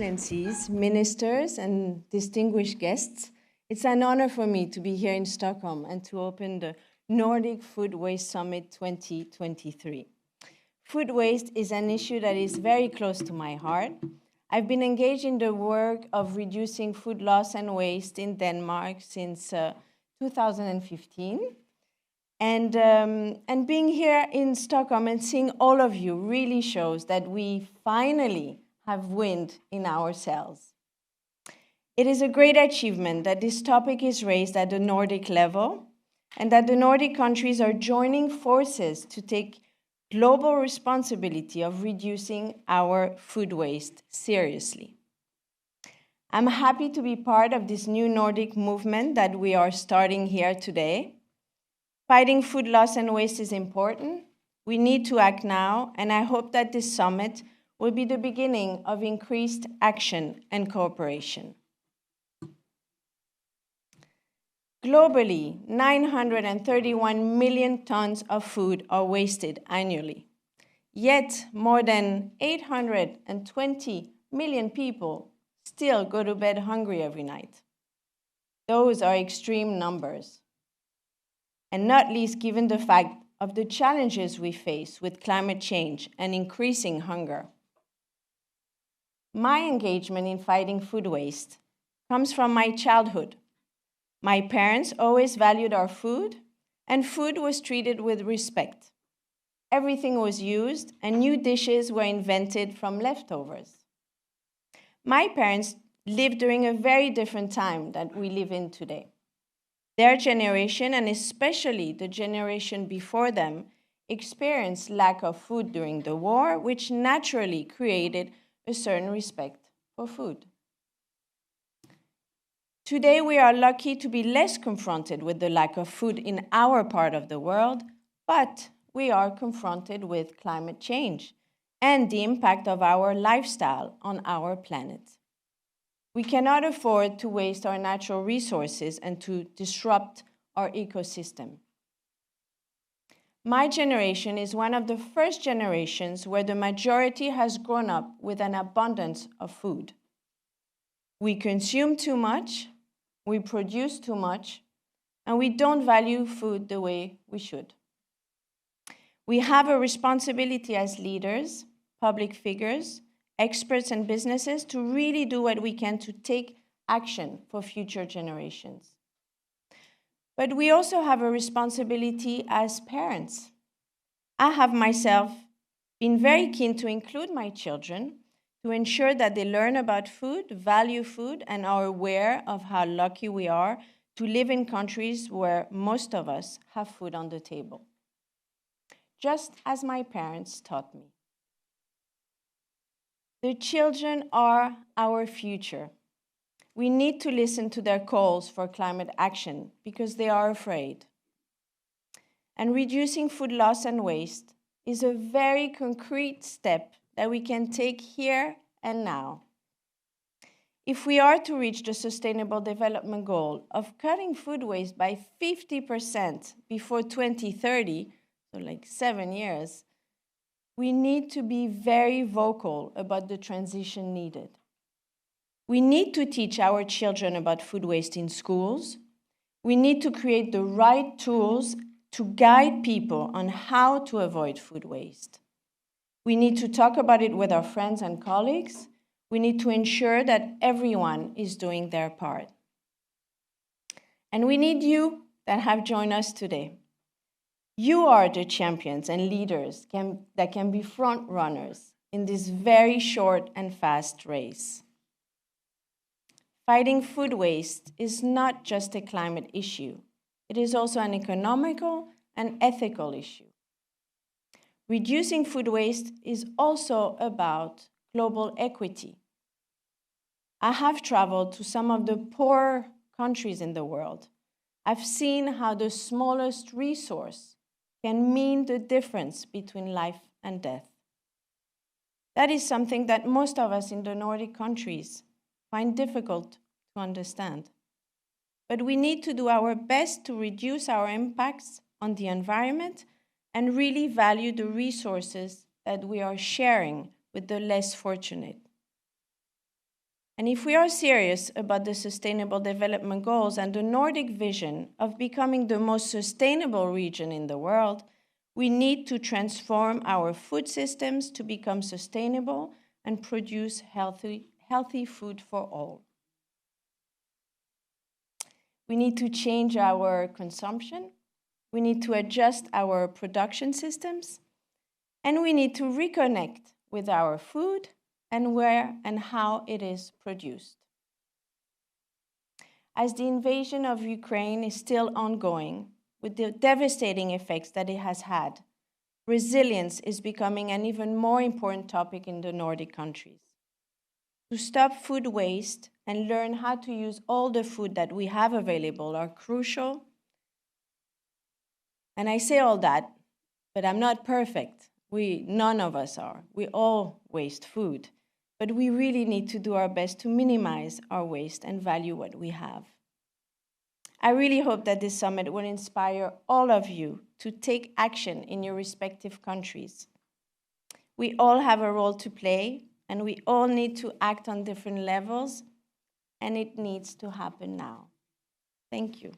Excellencies, ministers, and distinguished guests, it's an honor for me to be here in Stockholm and to open the Nordic Food Waste Summit 2023. Food waste is an issue that is very close to my heart. I've been engaged in the work of reducing food loss and waste in Denmark since 2015. And being here in Stockholm and seeing all of you really shows that we finally have wind in our sails. It is a great achievement that this topic is raised at the Nordic level and that the Nordic countries are joining forces to take global responsibility of reducing our food waste seriously. I'm happy to be part of this new Nordic movement that we are starting here today. Fighting food loss and waste is important. We need to act now, and I hope that this summit will be the beginning of increased action and cooperation. Globally, 931 million tons of food are wasted annually. Yet, more than 820 million people still go to bed hungry every night. Those are extreme numbers. And not least given the fact of the challenges we face with climate change and increasing hunger. My engagement in fighting food waste comes from my childhood. My parents always valued our food, and food was treated with respect. Everything was used, and new dishes were invented from leftovers. My parents lived during a very different time that we live in today. Their generation, and especially the generation before them, experienced lack of food during the war, which naturally created a certain respect for food. Today, we are lucky to be less confronted with the lack of food in our part of the world, but we are confronted with climate change and the impact of our lifestyle on our planet. We cannot afford to waste our natural resources and to disrupt our ecosystem. My generation is one of the first generations where the majority has grown up with an abundance of food. We consume too much, we produce too much, and we don't value food the way we should. We have a responsibility as leaders, public figures, experts and businesses to really do what we can to take action for future generations. But we also have a responsibility as parents. I have myself been very keen to include my children to ensure that they learn about food, value food, and are aware of how lucky we are to live in countries where most of us have food on the table. Just as my parents taught me. The children are our future. We need to listen to their calls for climate action because they are afraid. And reducing food loss and waste is a very concrete step that we can take here and now. If we are to reach the Sustainable Development Goal of cutting food waste by 50% before 2030, so like 7 years, we need to be very vocal about the transition needed. We need to teach our children about food waste in schools. We need to create the right tools to guide people on how to avoid food waste. We need to talk about it with our friends and colleagues. We need to ensure that everyone is doing their part. And we need you that have joined us today. You are the champions and leaders that can be front runners in this very short and fast race. Fighting food waste is not just a climate issue. It is also an economical and ethical issue. Reducing food waste is also about global equity. I have traveled to some of the poorer countries in the world. I've seen how the smallest resource can mean the difference between life and death. That is something that most of us in the Nordic countries find difficult to understand. But we need to do our best to reduce our impacts on the environment and really value the resources that we are sharing with the less fortunate. And if we are serious about the Sustainable Development Goals and the Nordic vision of becoming the most sustainable region in the world, we need to transform our food systems to become sustainable and produce healthy food for all. We need to change our consumption, we need to adjust our production systems, and we need to reconnect with our food and where and how it is produced. As the invasion of Ukraine is still ongoing, with the devastating effects that it has had, resilience is becoming an even more important topic in the Nordic countries. To stop food waste and learn how to use all the food that we have available are crucial. And I say all that, but I'm not perfect. None of us are. We all waste food. But we really need to do our best to minimize our waste and value what we have. I really hope that this summit will inspire all of you to take action in your respective countries. We all have a role to play, and we all need to act on different levels, and it needs to happen now. Thank you.